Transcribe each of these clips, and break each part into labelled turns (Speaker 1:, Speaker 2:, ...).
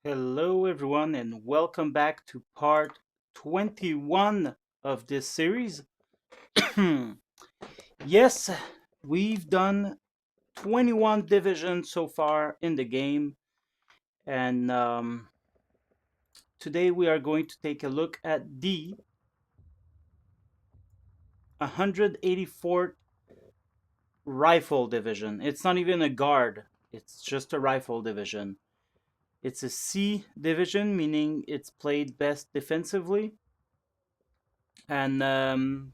Speaker 1: Hello, everyone, and welcome back to part 21 of this series. Yes, we've done 21 divisions so far in the game, and today we are going to take a look at the 184th Rifle Division. It's not even a guard, it's just a rifle division. It's a C division, meaning it's played best defensively. And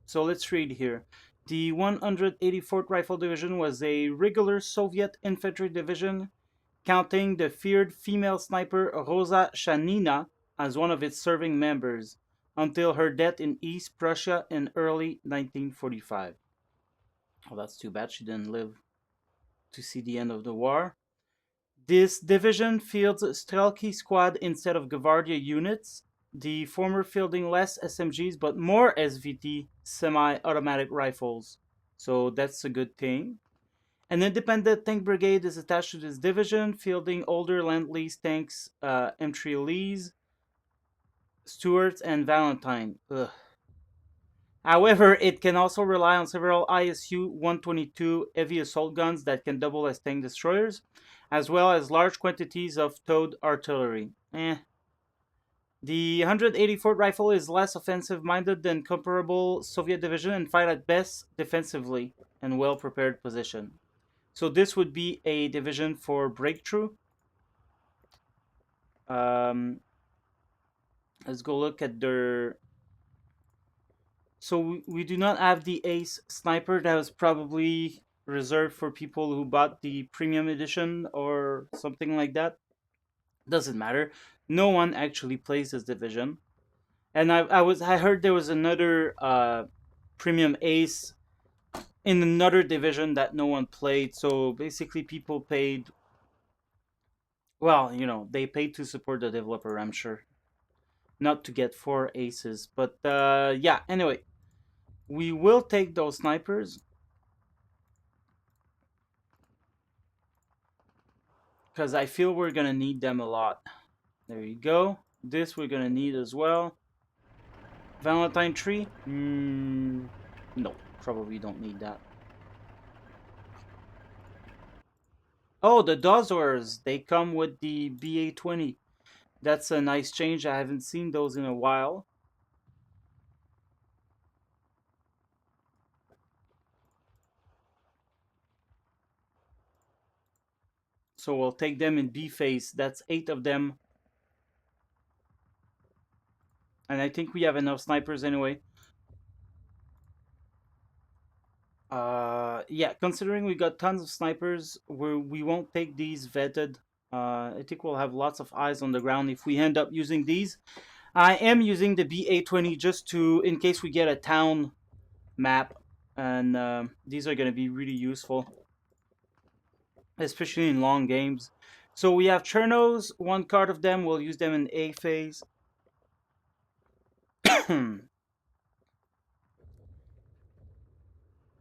Speaker 1: so let's read here. The 184th Rifle Division was a regular Soviet infantry division, counting the feared female sniper Rosa Shanina as one of its serving members, until her death in East Prussia in early 1945. Oh, that's too bad she didn't live to see the end of the war. This division fields Strelki squad instead of Gvardia units, the former fielding less SMGs but more SVT semi-automatic rifles. So that's a good thing. An independent tank brigade is attached to this division, fielding older Lend-Lease tanks, M3 Lees, Stuart, and Valentine. Ugh. However, it can also rely on several ISU 122 heavy assault guns that can double as tank destroyers, as well as large quantities of towed artillery. The 184th Rifle is less offensive minded than comparable Soviet division and fight at best defensively and well prepared position. So this would be a division for breakthrough. Um, let's go look at their. So we do not have the Ace Sniper. That was probably reserved for people who bought the premium edition or something like that. Doesn't matter. No one actually plays this division. And I heard there was another premium Ace in another division that no one played. So basically, people paid. Well, they paid to support the developer. I'm sure, not to get four aces. But yeah. Anyway, we will take those snipers because I feel we're gonna need them a lot. There you go. This we're gonna need as well. Valentine tree? No, probably don't need that. Oh, the Dozors. They come with the BA-20. That's a nice change. I haven't seen those in a while. So we'll take them in B phase. That's 8 of them. And I think we have enough snipers anyway. Yeah, considering we got tons of snipers, we won't take these vetted. I think we'll have lots of eyes on the ground if we end up using these. I am using the BA-20 just in case we get a town map, and these are going to be really useful, especially in long games. So we have Chernos, one card of them. We'll use them in A phase.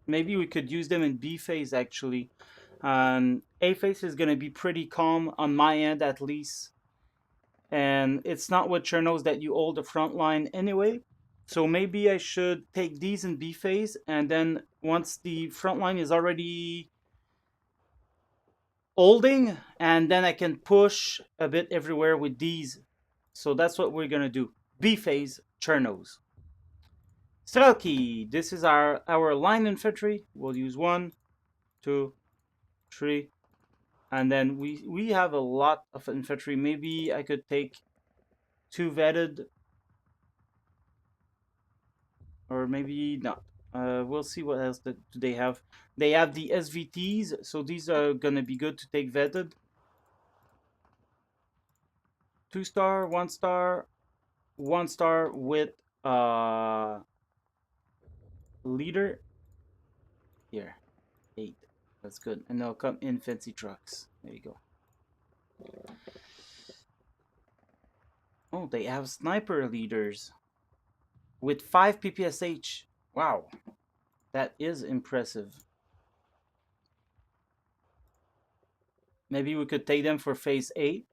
Speaker 1: Maybe we could use them in B phase actually. A phase is going to be pretty calm on my end at least. And it's not with Chernos that you hold the front line anyway. So maybe I should take these in B phase, and then once the front line is already holding, and then I can push a bit everywhere with these. So that's what we're gonna do. B phase Chernos. Strelki, this is our line infantry. We'll use 1, 2, 3, and then we have a lot of infantry. Maybe I could take 2 vetted, or maybe not. We'll see what else do they have. They have the SVTs, so these are gonna be good to take vetted. 2-star, 1-star, 1-star with leader. Here, 8. That's good, and they'll come in fancy trucks. There you go. Oh, they have sniper leaders with 5 PPSH. Wow, that is impressive. Maybe we could take them for phase 8.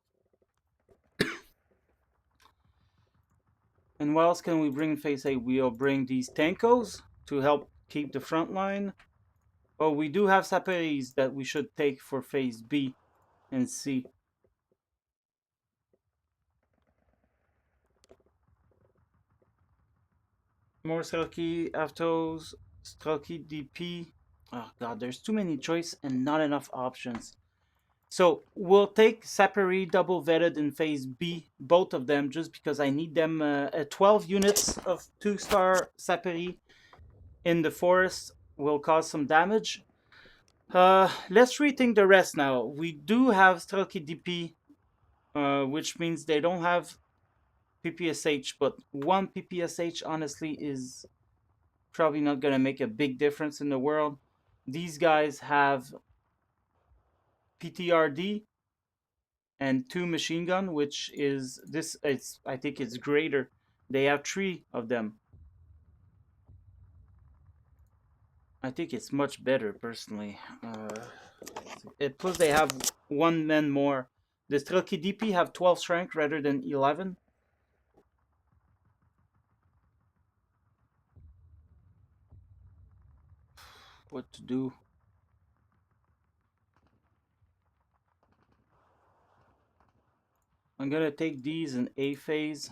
Speaker 1: And what else can we bring in phase A? We'll bring these tankos to help keep the front line. Oh, we do have saperies that we should take for phase B and C. More Strelki, Avtos, Strelki DP. Oh god, there's too many choice and not enough options. So we'll take Saperi double vetted in phase B, both of them, just because I need them. 12 units of 2-star Saperi in the forest will cause some damage. Let's rethink the rest now. We do have Strelki DP, which means they don't have PPSH, but one PPSH honestly is probably not going to make a big difference in the world. These guys have PTRD and 2 machine gun, which is this. It's I think it's greater. They have 3 of them. I think it's much better personally. Plus they have 1 man more. The Strelki DP have 12 strength rather than 11. What to do? I'm gonna take these in A phase.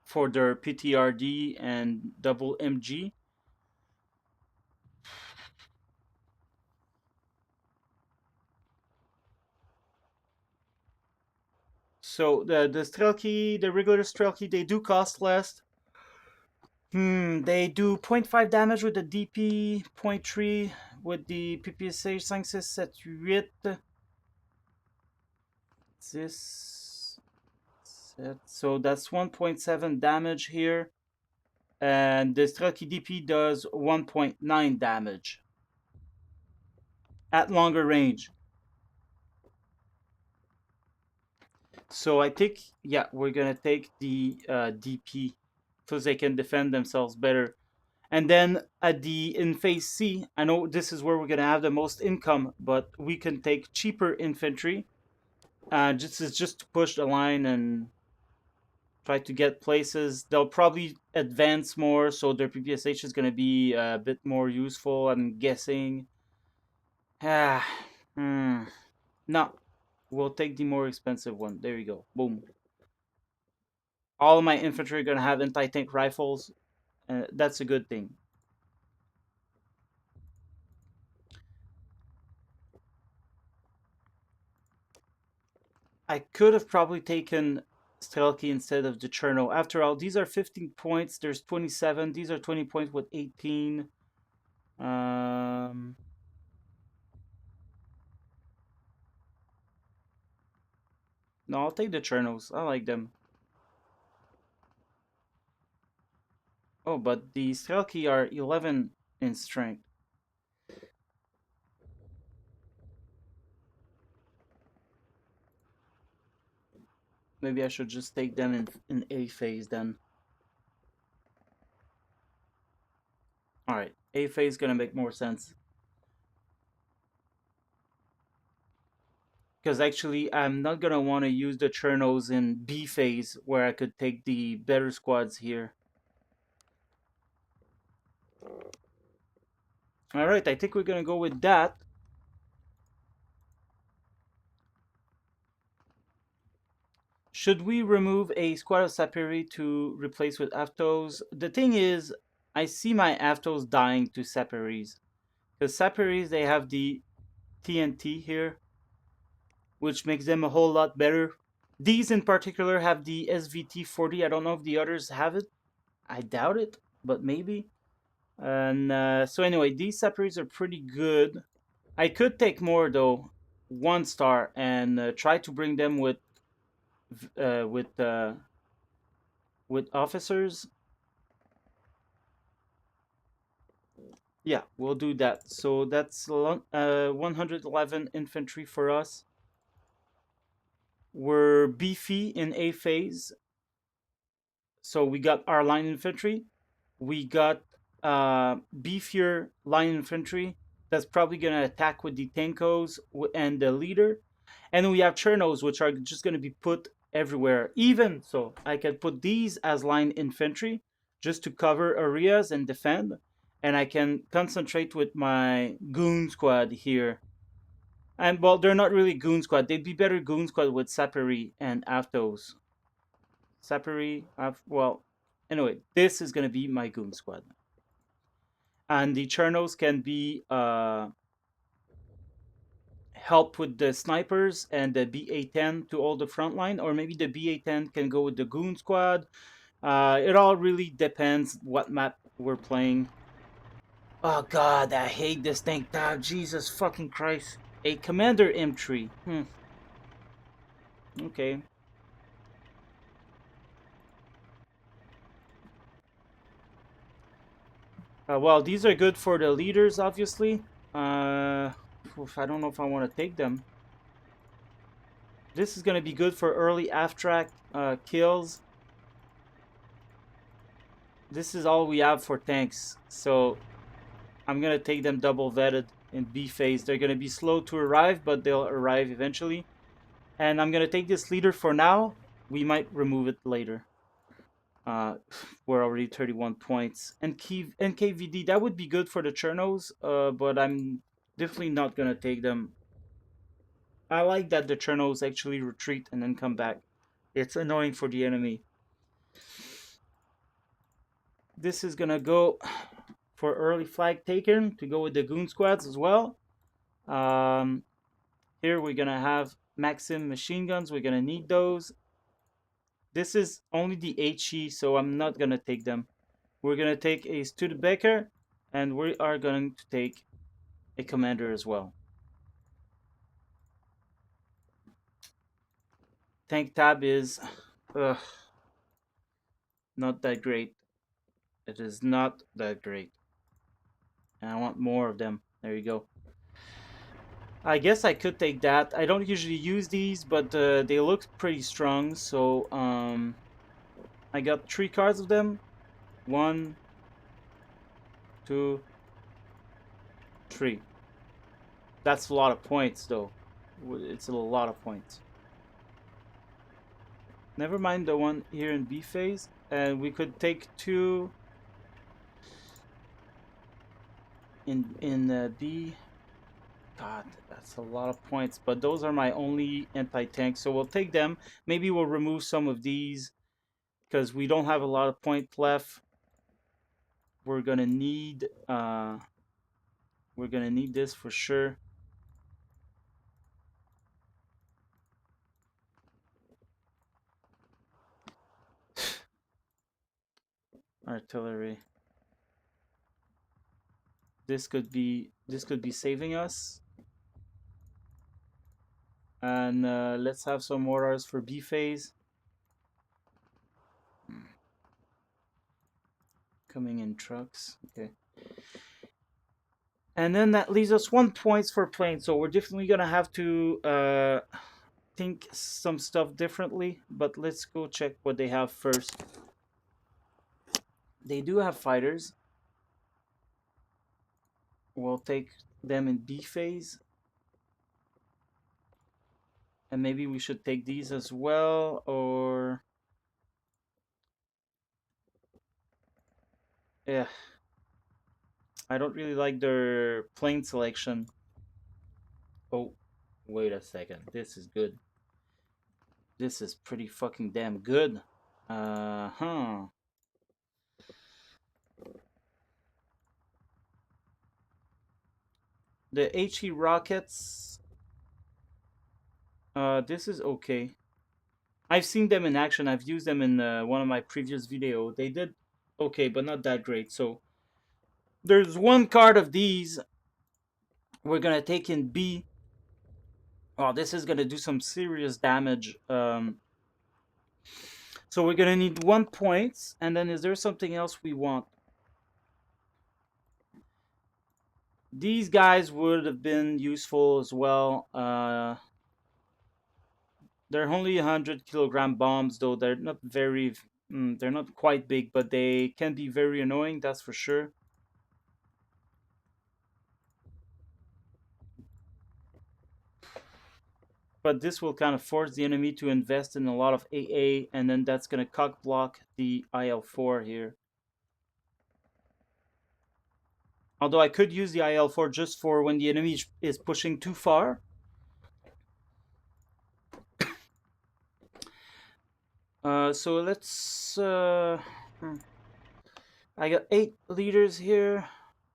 Speaker 1: For their PTRD and double MG. So the Strelki, the regular Strelki, they do cost less. They do zero point 0.5 damage with the DP, 0.3 with the PPSH 5, 6, 7, 8. This, so that's 1.7 damage here. And the Strelki DP does 1.9 damage at longer range. So I think, yeah, we're gonna take the DP so they can defend themselves better. And then at the in phase C, I know this is where we're gonna have the most income, but we can take cheaper infantry. Just to push the line and try to get places. They'll probably advance more, so their PPSH is gonna be a bit more useful. I'm guessing. Ah, no, we'll take the more expensive one. There you go. Boom. All of my infantry are gonna have anti-tank rifles. That's a good thing. I could have probably taken Strelki instead of the Cherno. After all, these are 15 points. There's 27. These are 20 points with 18. Um, no, I'll take the Chernos. I like them. Oh, but the Strelki are 11 in strength. Maybe I should just take them in A phase then. Alright, A phase is gonna make more sense. Because actually, I'm not gonna want to use the Chernos in B phase where I could take the better squads here. Alright, I think we're gonna go with that. Should we remove a squad of Sapiri to replace with Aftos? The thing is, I see my Aftos dying to Sapiris. Because Sapiris, they have the TNT here, which makes them a whole lot better. These in particular have the SVT-40. I don't know if the others have it. I doubt it, but maybe. And so anyway, these Sapiris are pretty good. I could take more though, 1-star, and try to bring them uh, with uh, with officers. Yeah, we'll do that. So that's 111 infantry for us. We're beefy in A phase. So we got our line infantry. We got beefier line infantry that's probably going to attack with the tankos and the leader. And then we have Chernos, which are just going to be put everywhere. Even so, I can put these as line infantry just to cover areas and defend. And I can concentrate with my goon squad here. And well, they're not really goon squad. They'd be better goon squad with Saperi and Avtos. Saperi, well, anyway, this is going to be my goon squad. And the Chernos can be help with the snipers and the BA-10 to all the front line, or maybe the BA-10 can go with the goon squad. It all really depends what map we're playing. Oh god, I hate this tank tab. Jesus fucking Christ. A commander M3. Okay. Well, these are good for the leaders, obviously. I don't know if I want to take them. This is going to be good for early abstract kills. This is all we have for tanks, so I'm going to take them double vetted in B phase. They're going to be slow to arrive, but they'll arrive eventually. And I'm going to take this leader for now. We might remove it later. We're already 31 points. And NKVD, that would be good for the Chernos, but I'm definitely not going to take them. I like that the Chernos actually retreat and then come back. It's annoying for the enemy. This is going to go for early flag taken to go with the goon squads as well. Here we're going to have Maxim machine guns. We're going to need those. This is only the HE, so I'm not going to take them. We're going to take a Studebaker, and we are going to take a commander as well. Tank tab is not that great. It is not that great. And I want more of them. There you go. I guess I could take that. I don't usually use these, but they look pretty strong. So I got 3 cards of them. 1, 2, 3. That's a lot of points, though. It's a lot of points. Never mind the one here in B phase. And we could take 2 in B. God, that's a lot of points. But those are my only anti-tanks, so we'll take them. Maybe we'll remove some of these because we don't have a lot of points left. We're gonna need this for sure. Artillery. This could be saving us. And let's have some mortars for B phase. Coming in trucks. Okay. And then that leaves us 1 point for planes. So we're definitely gonna have to think some stuff differently. But let's go check what they have first. They do have fighters. We'll take them in B phase. And maybe we should take these as well, or... Yeah. I don't really like their plane selection. Oh, wait a second. This is good. This is pretty fucking damn good. Uh-huh. The HE rockets. This is okay. I've seen them in action. I've used them in one of my previous videos. They did okay, but not that great. So there's 1 card of these we're gonna take in B. Oh, this is gonna do some serious damage. So we're gonna need 1 point. And then is there something else we want? These guys would have been useful as well. They're only 100-kilogram bombs, though they're not very... they're not quite big, but they can be very annoying, that's for sure. but this will kind of force the enemy to invest in a lot of AA, and then that's going to cock block the IL-4 here. Although I could use the IL-4 just for when the enemy is pushing too far. So let's... I got 8 leaders here,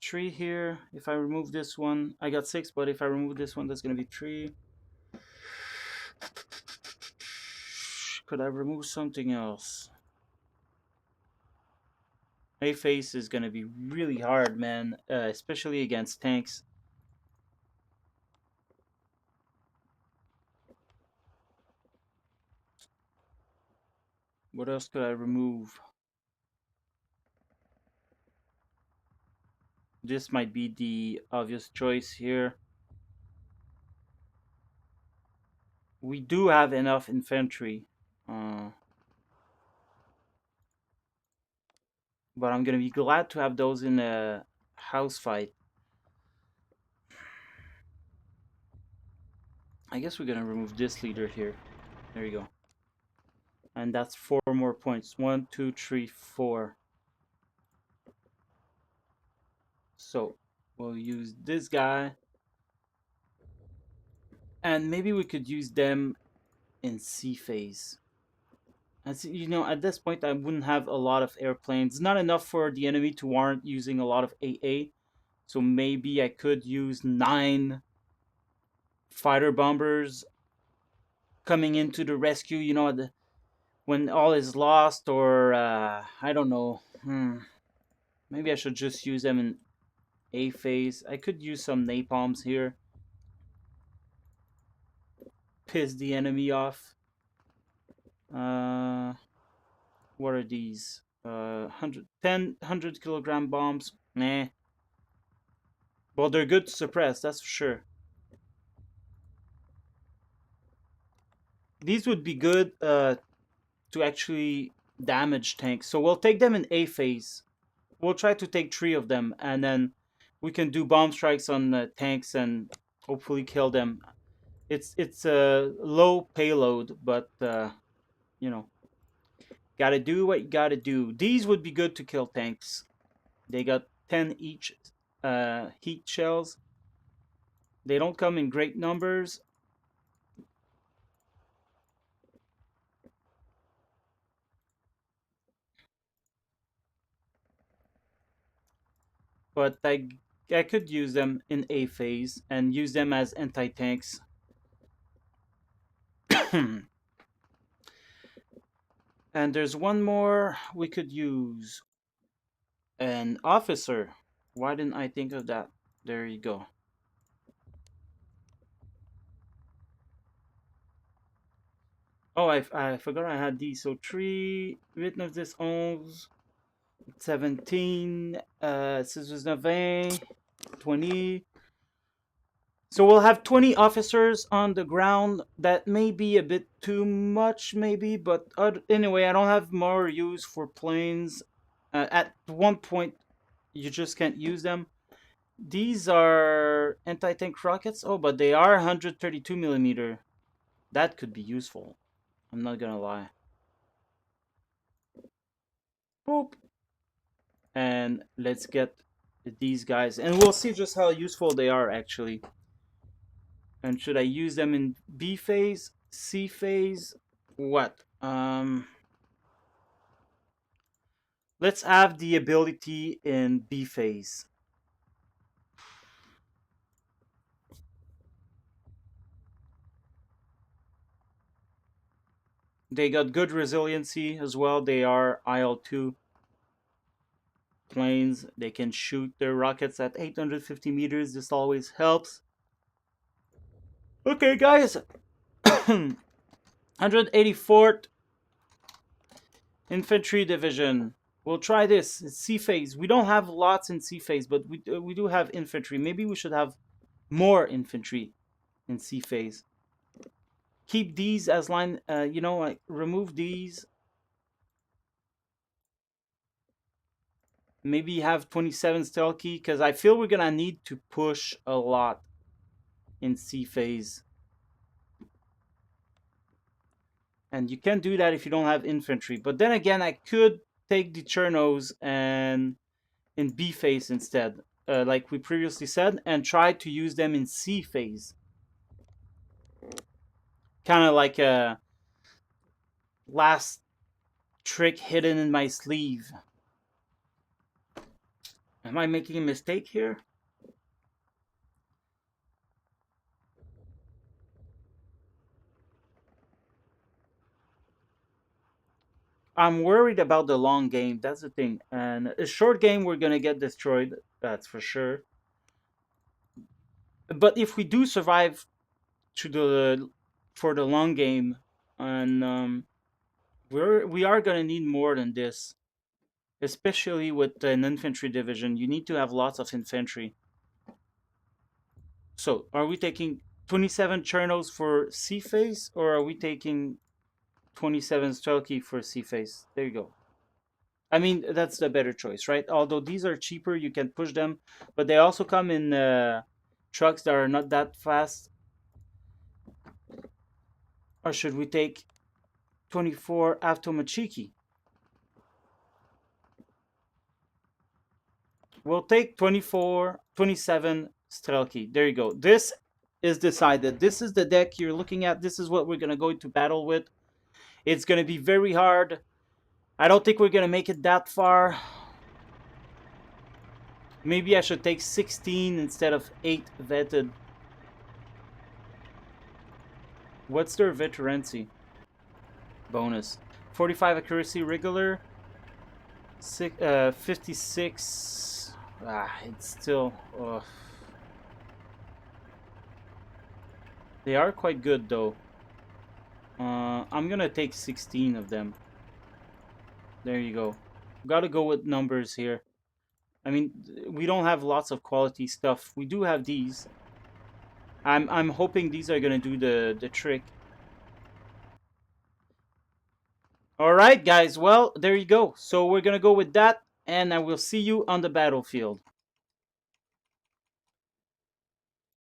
Speaker 1: 3 here. If I remove this one, I got 6, but if I remove this one, that's going to be 3. Could I remove something else? A face is going to be really hard, man, especially against tanks. What else could I remove? This might be the obvious choice here. We do have enough infantry. But I'm going to be glad to have those in a house fight. I guess we're going to remove this leader here. There you go. And that's 4 more points. 1, 2, 3, 4. So we'll use this guy. And maybe we could use them in C phase. As you know, at this point, I wouldn't have a lot of airplanes. Not enough for the enemy to warrant using a lot of AA. So maybe I could use 9 fighter bombers coming into the rescue, you know, when all is lost, or I don't know. Maybe I should just use them in A phase. I could use some napalms here. Piss the enemy off. What are these? 100 kilogram bombs. Nah. Well, they're good to suppress, that's for sure. These would be good to actually damage tanks. So we'll take them in A phase. We'll try to take 3 of them, and then we can do bomb strikes on tanks and hopefully kill them. It's a low payload, but you know, gotta do what you gotta do. These would be good to kill tanks. They got 10 each heat shells. They don't come in great numbers. But I could use them in A phase and use them as anti-tanks. And there's one more we could use. An officer. Why didn't I think of that? There you go. Oh, I forgot I had these. So 3, 11, 17, 19, 20. So we'll have 20 officers on the ground. That may be a bit too much, maybe, but anyway, I don't have more use for planes. At one point, you just can't use them. These are anti-tank rockets. Oh, but they are 132 millimeter. That could be useful. I'm not gonna lie. Boop. And let's get these guys, and we'll see just how useful they are actually. And should I use them in B phase, C phase? What? Let's have the ability in B phase. They got good resiliency as well. They are IL-2 planes. They can shoot their rockets at 850 meters. This always helps. Okay, guys. 184th Infantry Division. We'll try this. It's C phase. We don't have lots in C phase, but we do have infantry. Maybe we should have more infantry in C phase. Keep these as line, you know, like remove these. Maybe have 27 Stelky, because I feel we're gonna need to push a lot in C phase. And you can't do that if you don't have infantry. But then again, I could take the Chernos and in B phase instead, like we previously said, and try to use them in C phase. Kind of like a last trick hidden in my sleeve. Am I making a mistake here? I'm worried about the long game. That's the thing. And a short game, we're gonna get destroyed. That's for sure. But if we do survive to the for the long game, and we are gonna need more than this, especially with an infantry division. You need to have lots of infantry. So, are we taking 27 Chernos for C phase, or are we taking 27 Strelki for C phase? There you go. I mean, that's the better choice, right? Although these are cheaper, you can push them, but they also come in trucks that are not that fast. Or should we take 24 Avtomachiki? We'll take 27 Strelki. There you go. This is decided. This is the deck you're looking at. This is what we're going to go into battle with. It's going to be very hard. I don't think we're going to make it that far. Maybe I should take 16 instead of 8 vetted. What's their veterancy? Bonus. 45 accuracy regular. 56. It's still... They are quite good though. I'm gonna take 16 of them. There you go. Gotta go with numbers here. I mean, we don't have lots of quality stuff. We do have these. I'm hoping these are gonna do the trick. Alright guys, well, there you go. So we're gonna go with that, and I will see you on the battlefield.